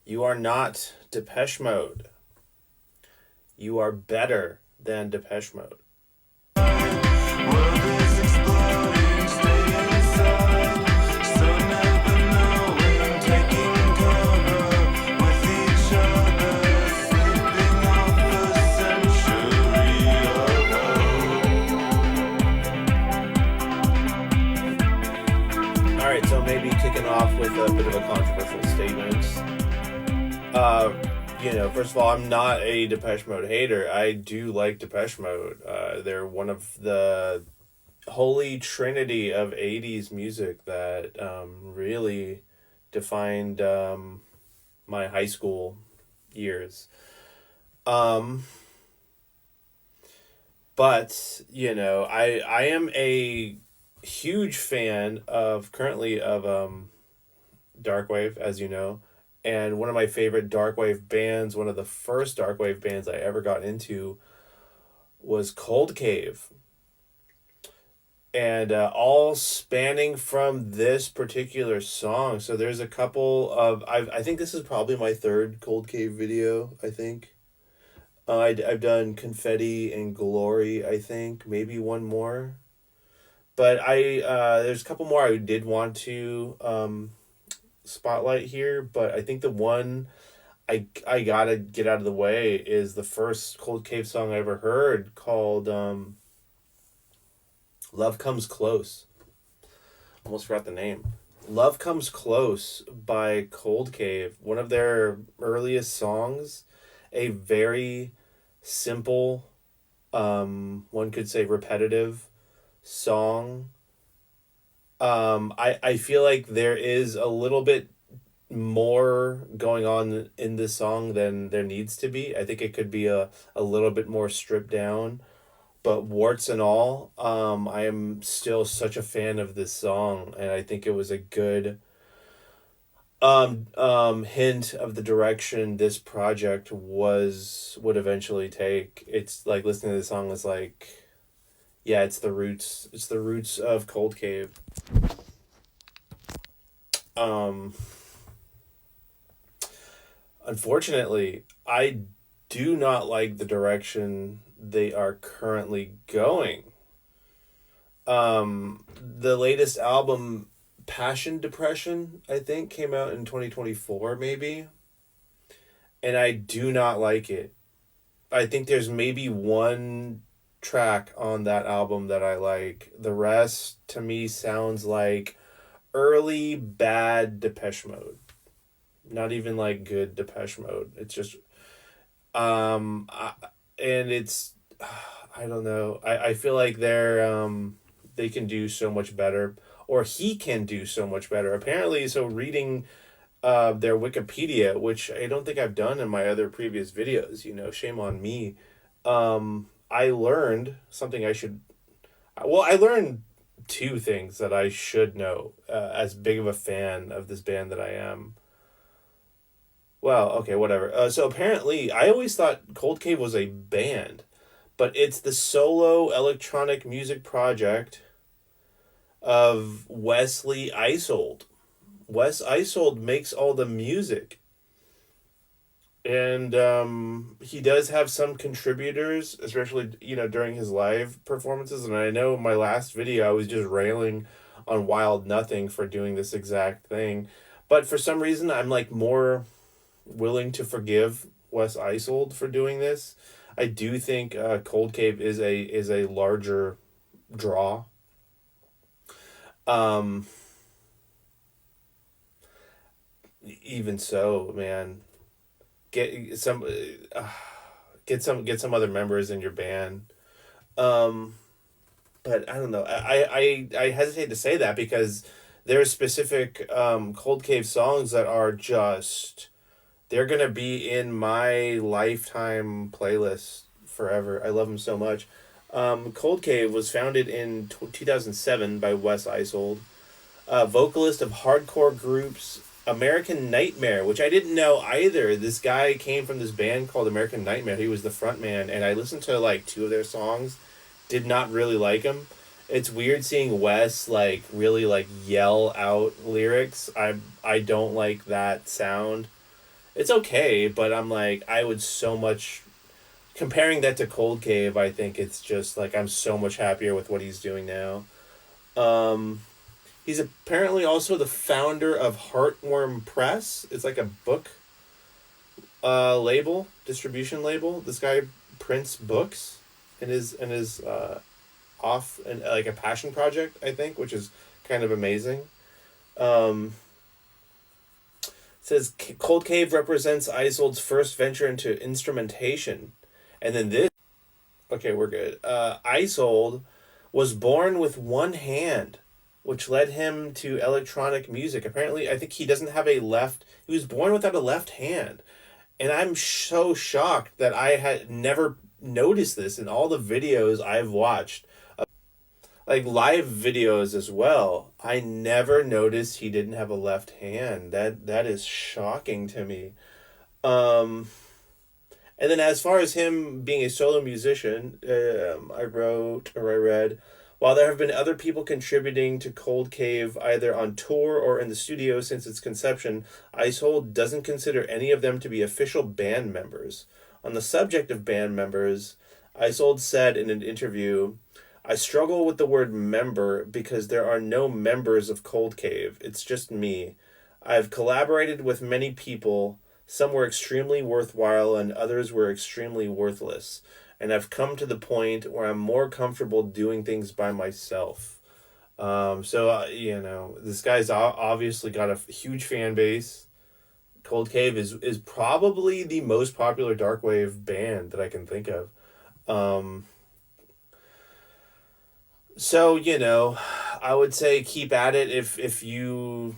You are not Depeche Mode. You are better than Depeche Mode. World is exploding, stay inside. Still never knowing, taking cover with each other, slipping off a century ago. All right, so maybe kicking off with a bit of a controversial statement. First of all, I'm not a Depeche Mode hater. I do like Depeche Mode. They're one of the holy trinity of 80s music that really defined my high school years. Um, I am a huge fan of currently of Darkwave, as you know. And one of my favorite darkwave bands, one of the first darkwave bands I ever got into, was Cold Cave. And all spanning from this particular song. So there's a couple of I think this is probably my third Cold Cave video. I think I've done Confetti and Glory. I think maybe one more, but I there's a couple more I did want to spotlight here. But I think the one I gotta get out of the way is the first Cold Cave song I ever heard, called Love Comes Close. Almost forgot the name. Love Comes Close by Cold Cave. One of their earliest songs. A very simple, one could say repetitive song. I feel like there is a little bit more going on in this song than there needs to be. I think it could be a little bit more stripped down. But warts and all, I am still such a fan of this song, and I think it was a good hint of the direction this project would eventually take. It's like listening to the song is like, yeah, it's the roots. It's the roots of Cold Cave. Um, Unfortunately, I do not like the direction they are currently going. The latest album, Passion Depression, I think, came out in 2024, maybe. And I do not like it. I think there's maybe one track on that album that I like. The rest, to me, sounds like early bad Depeche Mode. Not even like good Depeche Mode. It's just, and it's, I don't know. I feel like they can do so much better, or he can do so much better. Apparently, so reading their Wikipedia, which I don't think I've done in my other previous videos, shame on me. I learned something I learned two things that I should know, as big of a fan of this band that I am. Well, okay, whatever. So apparently, I always thought Cold Cave was a band, but it's the solo electronic music project of Wesley Isold. Wes Isold makes all the music. And he does have some contributors, especially, during his live performances. And I know in my last video, I was just railing on Wild Nothing for doing this exact thing. But for some reason, I'm like more willing to forgive Wes Isold for doing this. I do think Cold Cave is a larger draw. Um, Even so, man, get some get some other members in your band. Um, but I don't know. I hesitate to say that because there are specific Cold Cave songs that are just, they're gonna be in my lifetime playlist forever. I love them so much. Cold Cave was founded in 2007 by Wes Isold, vocalist of hardcore groups American Nightmare, which I didn't know either. This guy came from this band called American Nightmare. He was the front man, and I listened to like two of their songs. Did not really like them. It's weird seeing Wes like really like yell out lyrics. I don't like that sound. It's okay, but I'm like, I would so much comparing that to Cold Cave. I think it's just like I'm so much happier with what he's doing now. Um, he's apparently also the founder of Heartworm Press. It's like a book label, distribution label. This guy prints books in his off and like a passion project, I think, which is kind of amazing. Um, says Cold Cave represents Isold's first venture into instrumentation, and then this. Okay, we're good. Isold was born with one hand, which led him to electronic music. Apparently, I think he doesn't have a left. He was born without a left hand, and I'm so shocked that I had never noticed this in all the videos I've watched, like live videos as well. I never noticed he didn't have a left hand. That is shocking to me. Um, and then as far as him being a solo musician, I wrote or I read, while there have been other people contributing to Cold Cave either on tour or in the studio since its conception, Icehold doesn't consider any of them to be official band members. On the subject of band members, Icehold said in an interview, I struggle with the word member because there are no members of Cold Cave. It's just me. I've collaborated with many people. Some were extremely worthwhile and others were extremely worthless. And I've come to the point where I'm more comfortable doing things by myself. This guy's obviously got a huge fan base. Cold Cave is probably the most popular darkwave band that I can think of. Um, I would say keep at it if you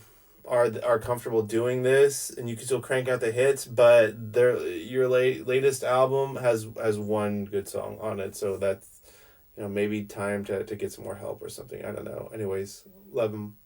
are comfortable doing this, and you can still crank out the hits. But your latest album has one good song on it, so that's maybe time to get some more help or something. I don't know. Anyways, love him.